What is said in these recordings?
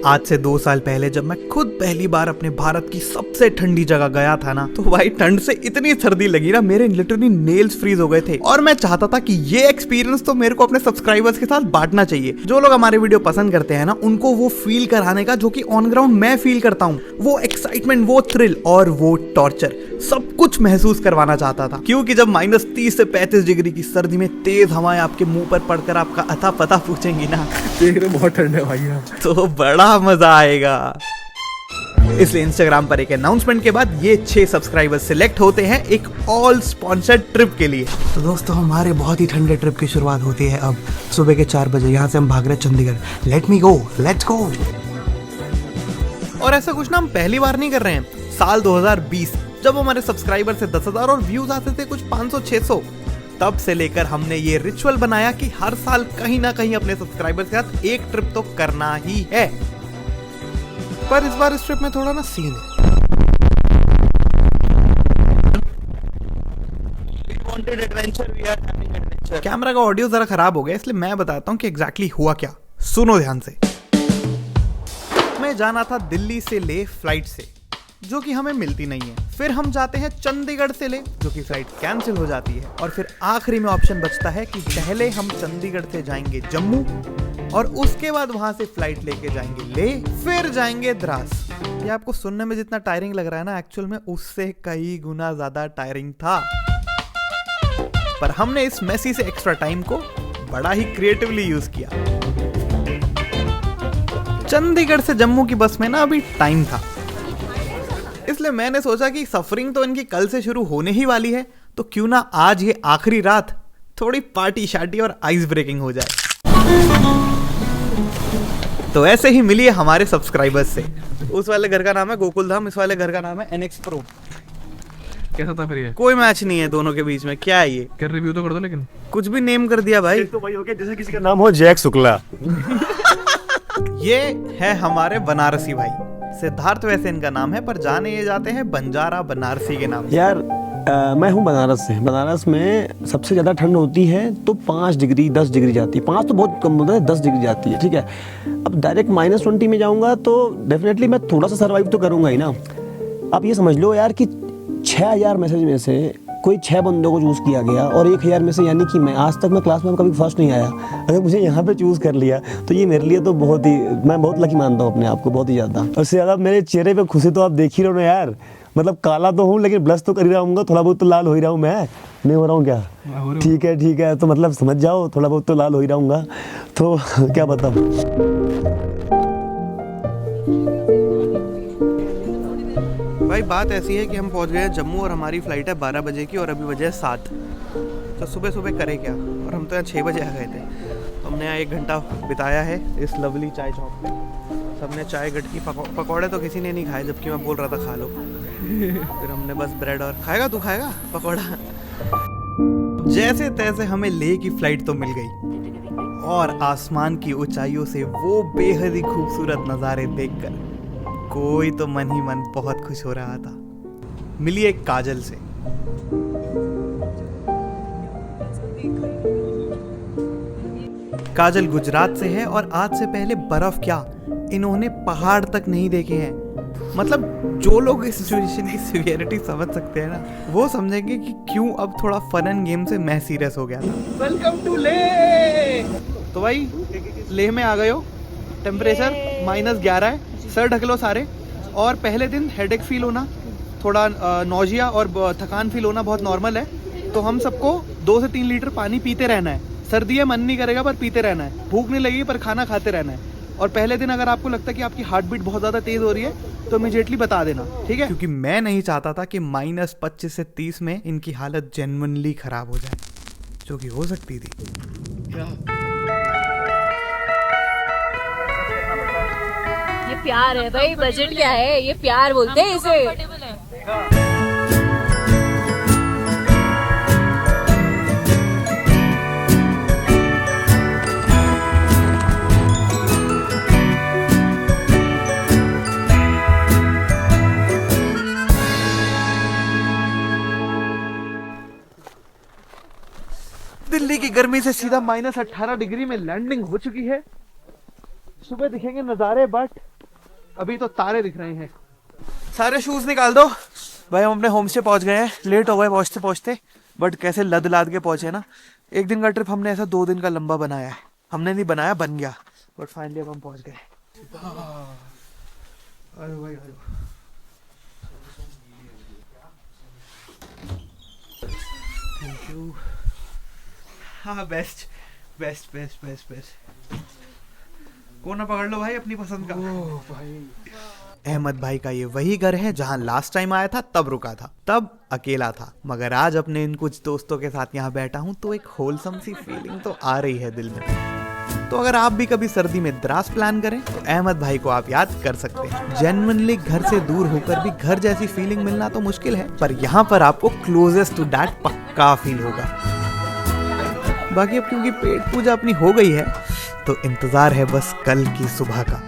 आज से 2 साल पहले जब मैं खुद पहली बार अपने भारत की सबसे ठंडी जगह गया था ना, तो भाई ठंड से इतनी सर्दी लगी ना, मेरे लिटरली नेल्स फ्रीज हो गए थे। और मैं चाहता था कि ये एक्सपीरियंस तो मेरे को अपने सब्सक्राइबर्स के साथ बांटना चाहिए। जो लोग हमारे वीडियो पसंद करते हैं ना, उनको वो फील कराने का जो कि ऑन ग्राउंड मैं फील करता हूँ, वो एक्साइटमेंट, वो थ्रिल और वो टॉर्चर, सब कुछ महसूस करवाना चाहता था। क्योंकि जब -30 से 35 डिग्री की सर्दी में तेज हवाएं आपके मुंह पर पड़कर आपका अता पता पूछेंगी ना, बहुत ठंड है भाई, तो बड़ा मजा आएगा। इसलिए इंस्टाग्राम पर एक अनाउंसमेंट के बाद ये 6 सब्सक्राइबर्स सिलेक्ट होते हैं एक ऑल स्पॉन्सर्ड ट्रिप के लिए। तो दोस्तों, हमारे बहुत ही ठंडे ट्रिप की शुरुआत होती है अब सुबह के 4 बजे। यहाँ से हम भाग रहे हैं Chandigarh. Let me go, let's go. और ऐसा कुछ ना हम पहली बार नहीं कर रहे हैं। साल 2020 जब हमारे सब्सक्राइबर से 10,000 और व्यूज आते थे कुछ 500-600, तब से लेकर हमने ये रिचुअल बनाया कि हर साल कहीं ना कहीं अपने सब्सक्राइबर के साथ एक ट्रिप तो करना ही है। पर इस बार इस ट्रिप में थोड़ा ना सीन है। कैमरा का ऑडियो जरा खराब हो गया, इसलिए मैं बताता हूँ कि एग्जैक्टली हुआ क्या। सुनो ध्यान से। मैं जाना था दिल्ली से ले फ्लाइट से, जो कि हमें मिलती नहीं है। फिर हम जाते हैं चंडीगढ़ से ले, जो कि फ्लाइट कैंसिल हो जाती है। और फिर आखिरी में ऑप्शन बचता है कि पहले हम चंडीगढ़ से जाएंगे जम्मू और उसके बाद वहां से फ्लाइट लेके जाएंगे ले, फिर जाएंगे द्रास। ये आपको सुनने में जितना टायरिंग लग रहा है ना, एक्चुअल में उससे कई गुना ज्यादा टायरिंग था। पर हमने इस मेसी से एक्स्ट्रा टाइम को बड़ा ही क्रिएटिवली यूज किया। चंडीगढ़ से जम्मू की बस में ना अभी टाइम था, इसलिए मैंने सोचा कि सफरिंग तो इनकी कल से शुरू होने ही वाली है, तो क्यों ना आज ये आखिरी रात थोड़ी पार्टी शार्टी और आइस ब्रेकिंग हो जाए। तो ऐसे ही मिलिए हमारे सब्सक्राइबर्स से। उस वाले घर का नाम है गोकुल धाम, इस वाले घर का नाम है NX Pro। कैसा था फिर ये? कोई मैच नहीं है दोनों के बीच में। क्या है ये? क्या रिव्यू तो कर दो। लेकिन कुछ भी नेम कर दिया भाई। तो भाई हो गया जैसे किसी का नाम हो जैक शुक्ला। ये है हमारे बनारसी भाई सिद्धार्थ, वैसे इनका नाम है, पर जाने ये जाते हैं बंजारा बनारसी के नाम से। यार मैं हूँ बनारस से। बनारस में सबसे ज़्यादा ठंड होती है तो 5 डिग्री 10 डिग्री जाती है। 5 तो बहुत कम होता है, 10 डिग्री जाती है। ठीक है, अब डायरेक्ट -20 में जाऊँगा तो डेफिनेटली मैं थोड़ा सा सर्वाइव तो करूँगा ही ना। आप ये समझ लो यार कि 6000 मैसेज में से कोई 6 बंदों को चूज़ किया गया और 1000 में से, यानी कि मैं आज तक मैं क्लास में कभी फर्स्ट नहीं आया, अगर मुझे यहाँ पे चूज़ कर लिया तो ये मेरे लिए तो बहुत ही, मैं बहुत लकी मानता हूँ अपने आप को, बहुत ही ज़्यादा। और उससे ज़्यादा मेरे चेहरे पे खुशी तो आप देख ही रहे हो ना यार। मतलब काला तो हूँ लेकिन ब्लश तो कर ही रहा हूँ, थोड़ा बहुत तो लाल हो ही रहा हूँ। मैं नहीं हो रहा हूँ क्या? ठीक है, तो मतलब समझ जाओ, थोड़ा बहुत तो लाल हो ही रहूँगा। तो क्या बताऊँ। भाई बात ऐसी है कि हम पहुंच गए जम्मू और हमारी फ्लाइट है 12 बजे की और अभी बजे है 7। तो सुबह सुबह करें क्या, और हम तो यहाँ 6 बजे आ गए थे। तो हमने यहाँ 1 घंटा बिताया है इस लवली चाय शॉप में। सबने चाय गटकी, पकौड़े तो किसी ने नहीं खाए, जबकि मैं बोल रहा था खा लो। फिर हमने बस ब्रेड और खाएगा, तू खाएगा पकौड़ा। जैसे तैसे हमें लेह की फ्लाइट तो मिल गई और आसमान की ऊंचाइयों से वो बेहद ही खूबसूरत नज़ारे देखकर कोई तो मन ही मन बहुत खुश हो रहा था। मिली एक काजल से। काजल गुजरात से है और आज से पहले बर्फ क्या, इन्होंने पहाड़ तक नहीं देखे हैं। मतलब जो लोग इस सिचुएशन की सीवियरिटी समझ सकते हैं ना, वो समझेंगे कि क्यों अब थोड़ा फन एंड गेम से मैं सीरियस हो गया था। Welcome to Leh. तो भाई लेह में आ गए हो, टेम्परेचर -11 है, सर ढक लो सारे। और पहले दिन हेडेक फील होना, थोड़ा नौजिया और थकान फील होना बहुत नॉर्मल है। तो हम सबको 2 से 3 लीटर पानी पीते रहना है। सर्दी है, मन नहीं करेगा पर पीते रहना है। भूख नहीं लगेगी पर खाना खाते रहना है। और पहले दिन अगर आपको लगता है कि आपकी हार्ट बीट बहुत ज़्यादा तेज़ हो रही है तो इमीडिएटली बता देना, ठीक है? क्योंकि मैं नहीं चाहता था कि -25 से 30 में इनकी हालत जेन्युइनली ख़राब हो जाए, जो कि हो सकती थी। ये प्यार है भाई, बजट क्या है, ये प्यार बोलते हैं इसे। दिल्ली की गर्मी से सीधा -18 डिग्री में लैंडिंग हो चुकी है। सुबह दिखेंगे नज़ारे, बट अभी तो तारे दिख रहे हैं। सारे शूज निकाल दो भाई, हम अपने होम स्टे पहुंच गए हैं। लेट हो गए पहुंचते पहुंचते, बट कैसे लद लाद के पहुंचे ना। एक दिन का ट्रिप हमने ऐसा 2 दिन का लंबा बनाया है। हमने नहीं बनाया, बन गया। बट फाइनली अब हम पहुंच गए। अरे भाई थैंक यू। हाँ best best best best best. कोना पकड़ लो भाई अपनी पसंद का। भाई अहमद भाई का ये वही घर है जहाँ लास्ट टाइम आया था तब रुका था, तब अकेला था, मगर आज अपने इन कुछ दोस्तों के साथ यहाँ बैठा हूँ तो एक होलसम सी फीलिंग तो आ रही है दिल में। तो अगर आप भी कभी सर्दी में द्रास प्लान करें तो अहमद भाई को आप याद कर सकते हैं। जेन्युइनली घर से दूर होकर भी घर जैसी फीलिंग मिलना तो मुश्किल है, पर यहाँ पर आपको क्लोजेस्ट टू दैट पक्का फील होगा। बाकी अब क्योंकि पेट पूजा अपनी हो गई है तो इंतजार है बस कल की सुबह का।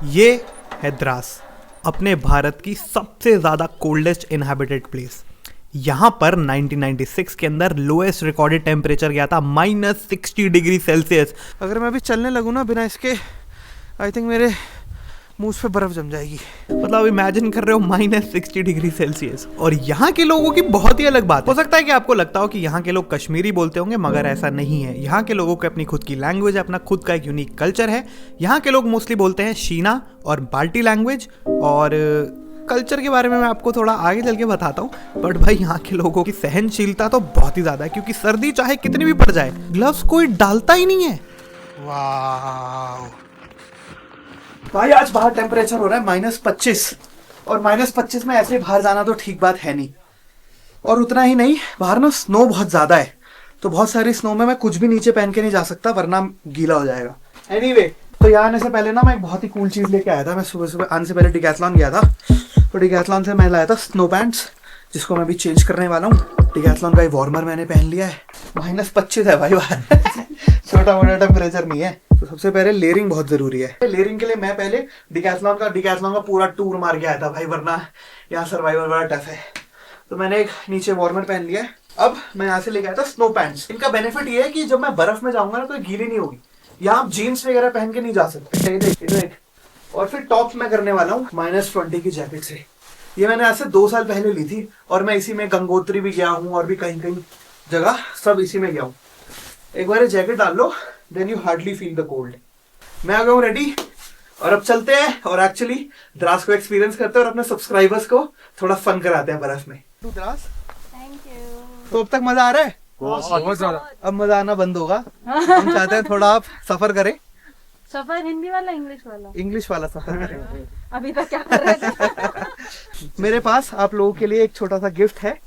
ये है द्रास, अपने भारत की सबसे ज़्यादा कोल्डेस्ट इनहैबिटेड प्लेस। यहाँ पर 1996 के अंदर लोएस्ट रिकॉर्डेड टेम्परेचर गया था -60 डिग्री सेल्सियस। अगर मैं अभी चलने लगूँ ना बिना इसके, आई थिंक मेरे मुंह पे बर्फ जम जाएगी। मतलब इमेजिन कर रहे हो -60 डिग्री सेल्सियस। और यहाँ के लोगों की बहुत ही अलग बात हो सकता है कि आपको लगता हो कि यहाँ के लोग कश्मीरी बोलते होंगे, मगर ऐसा नहीं है। यहाँ के लोगों की अपनी खुद की लैंग्वेज है, अपना खुद का एक यूनिक कल्चर है। यहाँ के लोग मोस्टली बोलते हैं शीना और बाल्टी लैंग्वेज। और कल्चर के बारे में मैं आपको थोड़ा आगे चल के बताता हूँ। बट भाई यहाँ के लोगों की सहनशीलता तो बहुत ही ज़्यादा है, क्योंकि सर्दी चाहे कितनी भी पड़ जाए ग्लव्स कोई डालता ही नहीं है। वाह भाई, आज बाहर टेम्परेचर हो रहा है -25, और -25 में ऐसे बाहर जाना तो ठीक बात है नहीं। और उतना ही नहीं, बाहर ना स्नो बहुत ज्यादा है, तो बहुत सारी स्नो में मैं कुछ भी नीचे पहन के नहीं जा सकता वरना गीला हो जाएगा। एनीवे, तो यहाँ आने से पहले ना मैं एक बहुत ही कूल चीज लेके आया था। मैं सुबह सुबह आने से पहले डिकैथलॉन गया था, तो डिकैथलॉन से मैं लाया था स्नो पैंट्स, जिसको मैं अभी चेंज करने वाला हूँ। डिकैथलॉन का वार्मर मैंने पहन लिया है। -25 है भाई बाहर छोटा मोटा टेम्परेचर नहीं है। तो सबसे पहले लेयरिंग बहुत जरूरी है। लेयरिंग के लिए मैं पहले डिकैथलॉन का पूरा टूर मार के आया था भाई, वरना यहाँ सर्वाइवल बड़ा टफ है। तो मैंने एक नीचे वार्मर पहन लिया है। अब मैं यहाँ से लेके आया था स्नो पैंट्स। इनका बेनिफिट ये है कि जब मैं बर्फ में जाऊंगा ना तो गीली नहीं होगी। यहाँ आप जीन्स वगैरह पहन के नहीं जा सकते। देख। और फिर टॉप मैं करने वाला हूँ -20 की जैकेट से। ये मैंने आज से 2 साल पहले ली थी, और मैं इसी में गंगोत्री भी गया हूँ और भी कहीं कहीं जगह सब इसी में गया हूँ। एक बार ये जैकेट डाल लो, then you hardly feel the cold. मैं आ गया हूँ रेडी, और अब चलते हैं और एक्चुअली द्रास को एक्सपीरियंस करते हैं और अपने सब्सक्राइबर्स को थोड़ा फन कराते हैं बर्फ में। Dras, thank you. तो अब तक मजा आ रहा है? बहुत ज्यादा। अब मजा आना बंद होगा। हम चाहते हैं थोड़ा आप सफर करें। सफर हिंदी वाला इंग्लिश वाला? इंग्लिश वाला सफर करें। अभी तक क्या कर रहे थे? मेरे पास आप लोगों के लिए एक छोटा सा गिफ्ट है।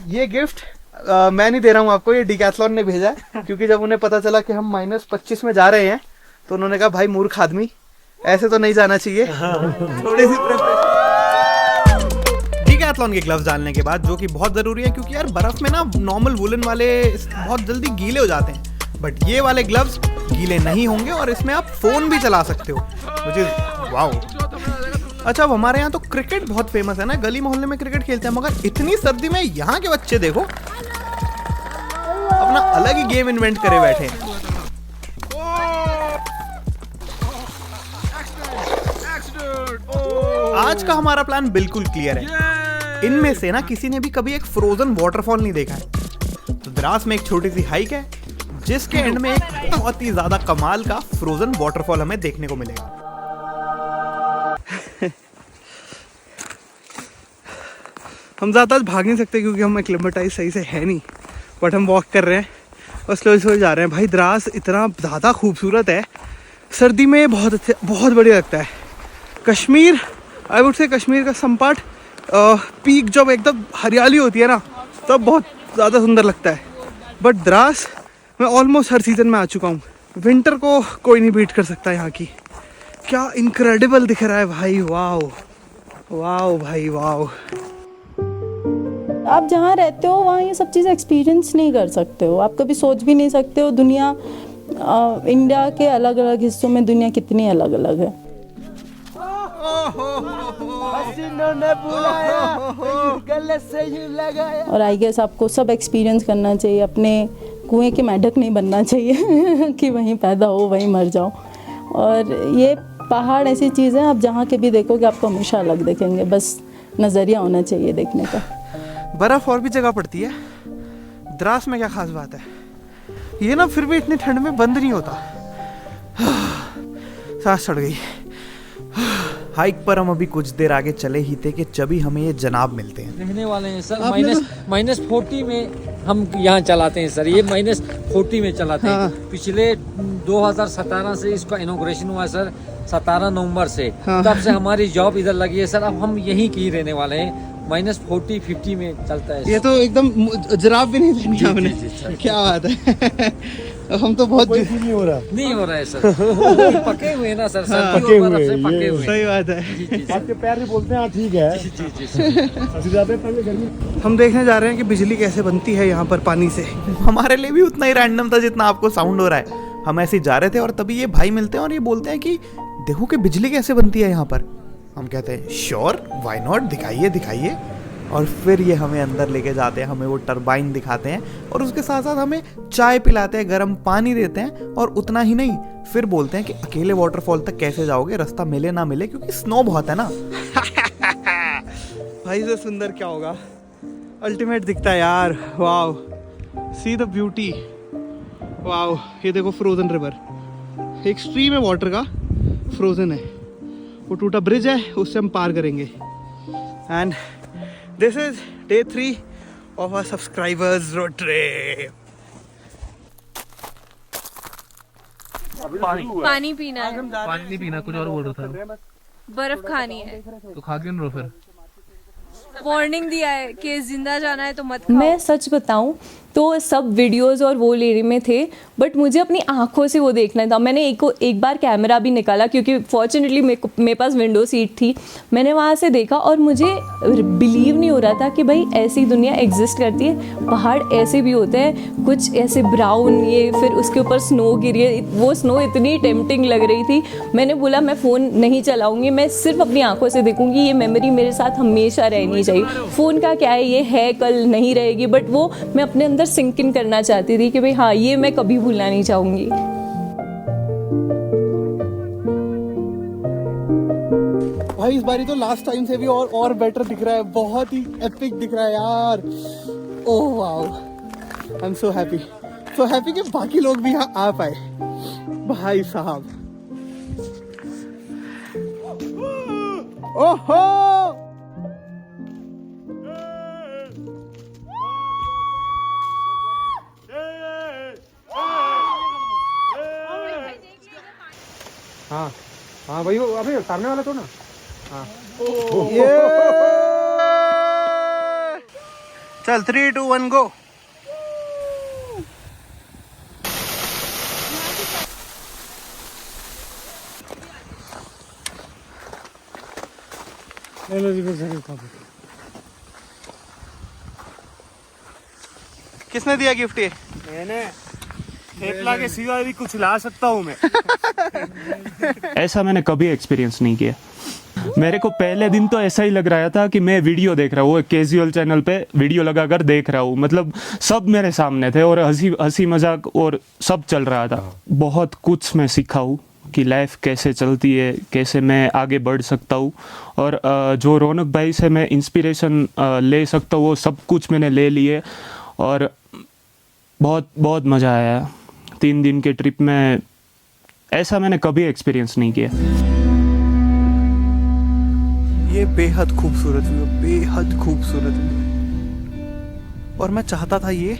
ये गिफ्ट मैं नहीं दे रहा हूँ आपको, ये डिकैथलॉन ने भेजा है। क्योंकि जब उन्हें पता चला कि हम -25 में जा रहे हैं तो उन्होंने कहा भाई मूर्ख आदमी, ऐसे तो नहीं जाना चाहिए। थोड़ी सी डिकैथलॉन के ग्लव्स डालने के बाद, जो कि बहुत जरूरी है, क्योंकि यार बर्फ में ना नॉर्मल वुलन वाले बहुत जल्दी गीले हो जाते हैं, बट ये वाले ग्लव्स गीले नहीं होंगे और इसमें आप फोन भी चला सकते हो, मुझे वाओ। अच्छा, अब हमारे यहाँ तो क्रिकेट बहुत फेमस है ना, गली मोहल्ले में क्रिकेट खेलते हैं, मगर इतनी सर्दी में यहाँ के बच्चे देखो अपना अलग ही गेम इन्वेंट करे बैठे हैं। आज का हमारा प्लान बिल्कुल क्लियर है। इनमें से ना किसी ने भी कभी एक फ्रोजन वाटरफॉल नहीं देखा है, तो द्रास में एक छोटी सी हाइक है जिसके एंड में एक बहुत ही ज्यादा कमाल का फ्रोजन वाटरफॉल हमें देखने को मिलेगा। हम ज़्यादा भाग नहीं सकते क्योंकि हम एक्लिमेटाइज सही से है नहीं, बट हम वॉक कर रहे हैं और स्लो स्लो जा रहे हैं। भाई द्रास इतना ज़्यादा खूबसूरत है, सर्दी में बहुत अच्छा, बहुत बढ़िया लगता है। Kashmir, I would say Kashmir का सम पार्ट पीक जब एकदम हरियाली होती है ना तब बहुत ज़्यादा सुंदर लगता है, बट द्रास मैं ऑलमोस्ट हर सीज़न में आ चुका हूँ। विंटर को कोई नहीं बीट कर सकता यहाँ की। क्या इनक्रेडिबल दिख रहा है भाई, वाओ वाओ भाई वाओ। आप जहाँ रहते हो वहाँ ये सब चीज़ें एक्सपीरियंस नहीं कर सकते हो, आप कभी सोच भी नहीं सकते हो दुनिया, इंडिया के अलग अलग हिस्सों में दुनिया कितनी अलग अलग है। और आई गेस आपको सब एक्सपीरियंस करना चाहिए, अपने कुएं के मेंढक नहीं बनना चाहिए कि वहीं पैदा हो वहीं मर जाओ। और ये पहाड़ ऐसी चीज़ है, आप जहाँ के भी देखोगे आपको हमेशा अलग दिखेंगे, बस नज़रिया होना चाहिए देखने का। बर्फ़ और भी जगह पड़ती है, द्रास में क्या खास बात है, ये ना फिर भी इतनी ठंड में बंद नहीं होता। सांस चढ़ गई। हाइक पर हम अभी कुछ देर आगे चले ही थे कि जब ही हमें ये जनाब मिलते हैं। रहने वाले हैं सर, -40 में हम यहाँ चलाते हैं सर, ये -40 में चलाते हैं। पिछले 2017 से इसका इनॉग्रेशन हुआ सर, 17 नवंबर से, तब से हमारी जॉब इधर लगी है सर। अब हम यहीं की रहने वाले हैं, -40-50 में चलता है। ये तो एकदम जनाब भी नहीं देनी हमने, क्या बात है। हम तो बहुत नहीं हो रहा है सर, पके हुए हैं ना सर, पके हुए, सही बात है। आपके पैर भी बोलते हैं ठीक है। हम देखने जा रहे हैं कि बिजली कैसे बनती है यहाँ पर पानी से। हमारे लिए भी उतना ही रैंडम था जितना आपको साउंड हो रहा है। हम ऐसे ही जा रहे थे और तभी ये भाई मिलते हैं और ये बोलते हैं कि देखो कि बिजली कैसे बनती है यहाँ पर। हम कहते हैं श्योर, व्हाई नॉट, दिखाइए दिखाइए। और फिर ये हमें अंदर लेके जाते हैं, हमें वो टरबाइन दिखाते हैं और उसके साथ साथ हमें चाय पिलाते हैं, गर्म पानी देते हैं। और उतना ही नहीं, फिर बोलते हैं कि अकेले वाटरफॉल तक कैसे जाओगे, रास्ता मिले ना मिले, क्योंकि स्नो बहुत है ना। भाई से सुंदर क्या होगा, अल्टीमेट दिखता है यार। Wow, see the beauty. Wow, ये देखो फ्रोजन रिवर, एक स्ट्रीम है वाटर का, फ्रोजन है, वो टूटा ब्रिज है, उससे हम पार करेंगे। And this is day 3 of our subscribers road trip. पानी पीना है, पानी नहीं पीना, कुछ और बोल रहा था। बर्फ खानी है। तो खा क्यों नहीं रहो फिर? वार्निंग दिया है कि जिंदा जाना है तो मत खाओ। मैं सच बताऊं तो सब वीडियोस और वो लेने में थे, बट मुझे अपनी आंखों से वो देखना था। मैंने एक बार कैमरा भी निकाला, क्योंकि फॉर्चुनेटली मेरे पास विंडो सीट थी। मैंने वहाँ से देखा और मुझे बिलीव नहीं हो रहा था कि भाई ऐसी दुनिया एग्जिस्ट करती है। पहाड़ ऐसे भी होते हैं, कुछ ऐसे ब्राउन, ये फिर उसके ऊपर स्नो गिरी है। वो स्नो इतनी टेम्पटिंग लग रही थी। मैंने बोला मैं फ़ोन नहीं चलाऊँगी, मैं सिर्फ अपनी आंखों से देखूँगी। ये मेमोरी मेरे साथ हमेशा रहनी चाहिए। फ़ोन का क्या है, ये है कल नहीं रहेगी, बट वो मैं अपने अंदर सिंक इन करना चाहती थी कि भाई हाँ, ये मैं कभी भूलना नहीं चाहूंगी। भाई इस बारी तो लास्ट टाइम से भी और बेटर दिख रहा है, बहुत ही एपिक दिख रहा है यार। Oh wow, I am so happy कि बाकी लोग भी यहाँ आ पाए। भाई साहब, ओहो, हाँ भाई, वो अभी सामने वाला तो ना। हाँ, ये चल 3, 2, 1 गो। किसने दिया गिफ्ट ये? मैंने थेपला के सिवा भी कुछ ला सकता हूँ मैं। ऐसा मैंने कभी एक्सपीरियंस नहीं किया। मेरे को पहले दिन तो ऐसा ही लग रहा था कि मैं वीडियो देख रहा हूँ, एक कैजुअल चैनल पे वीडियो लगाकर देख रहा हूँ। मतलब सब मेरे सामने थे और हंसी मजाक और सब चल रहा था। बहुत कुछ मैं सीखा हूँ कि लाइफ कैसे चलती है, कैसे मैं आगे बढ़ सकता हूँ। और जो रौनक भाई से मैं इंस्पिरेशन ले सकता हूँ, वो सब कुछ मैंने ले लिए और बहुत बहुत मज़ा आया। 3 दिन के ट्रिप में ऐसा मैंने कभी एक्सपीरियंस नहीं किया। ये बेहद खूबसूरत व्यू, बेहद खूबसूरत व्यू। और मैं चाहता था ये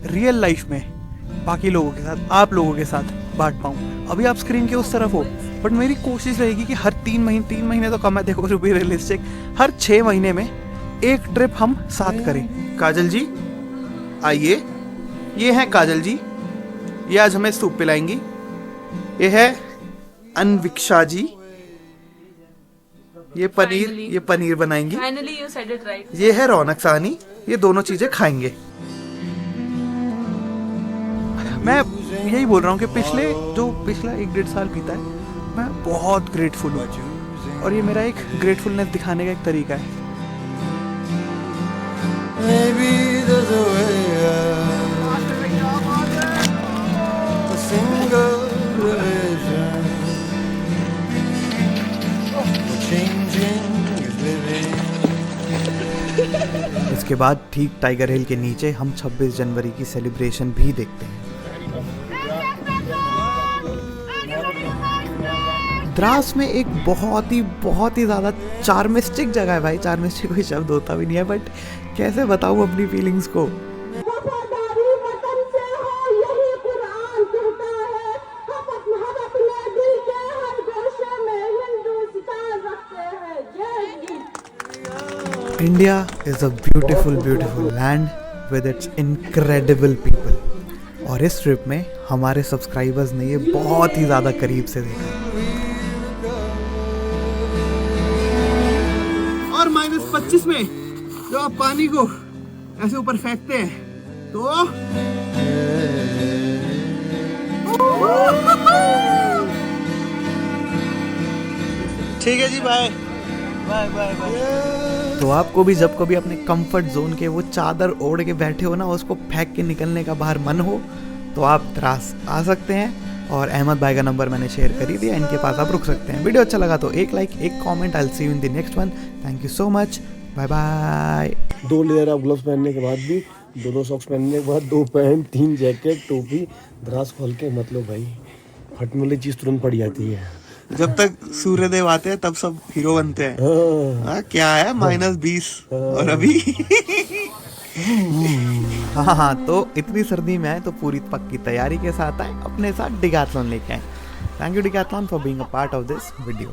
रियल लाइफ में बाकी लोगों के साथ, आप लोगों के साथ बांट पाऊँ। अभी आप स्क्रीन के उस तरफ हो, बट मेरी कोशिश रहेगी कि हर 3 महीने तो कम है, देखो जो भी रियलिस्टिक, हर 6 महीने में एक ट्रिप हम साथ करें। काजल जी आइए, ये है काजल जी, ये आज हमें सूप पिलाएंगी। ये है अनविक्षा जी, ये पनीर बनाएंगी। Finally you said it right. ये है रौनक साहनी, ये दोनों चीजें खाएंगे। मैं यही बोल रहा हूँ कि पिछला 1-1.5 साल बीता है, मैं बहुत ग्रेटफुल हूँ और ये मेरा एक ग्रेटफुलनेस दिखाने का एक तरीका है। Maybe there's a way out, a single revision, changing is living. इसके बाद ठीक टाइगर हिल के नीचे हम 26 जनवरी की सेलिब्रेशन भी देखते हैं। द्रास में एक बहुत ही ज़्यादा चार्मिस्टिक जगह है भाई। चार्मिस्टिक कोई शब्द होता भी नहीं है, बट कैसे बताऊँ अपनी फीलिंग्स को। India is a beautiful land with its incredible people. और इस ट्रिप में हमारे सब्सक्राइबर्स ने ये बहुत ही ज़्यादा करीब से देखा। और -25 में जो आप पानी को ऐसे ऊपर फेंकते हैं तो ठीक है जी, बाय बाय बाय बाय। तो आपको भी जब कभी अपने कंफर्ट जोन के वो चादर ओढ़ के बैठे हो ना, उसको फेंक के निकलने का बाहर मन हो, तो आप द्रास आ सकते हैं। और अहमद भाई का नंबर मैंने शेयर कर ही दिया, इनके पास आप रुक सकते हैं। वीडियो अच्छा लगा तो एक लाइक, एक comment. I will see you in the next one. Thank you so much, bye bye. 2 layer of gloves पहनने के बाद भी, 2 सॉक्स पहनने के बाद 2 पैंट, 3 जैकेट, टोपी, द्रास खोल के मतलब भाई फटने वाली चीज़ तुरंत पड़ जाती है। जब तक सूर्यदेव आते हैं तब सब हीरो बनते हैं। हाँ, क्या है -20 और अभी हाँ, तो इतनी सर्दी में आए तो पूरी पक्की तैयारी के साथ आए, अपने साथ डिकैथलॉन लेके आए। Thank you decathlon for being a part of this video.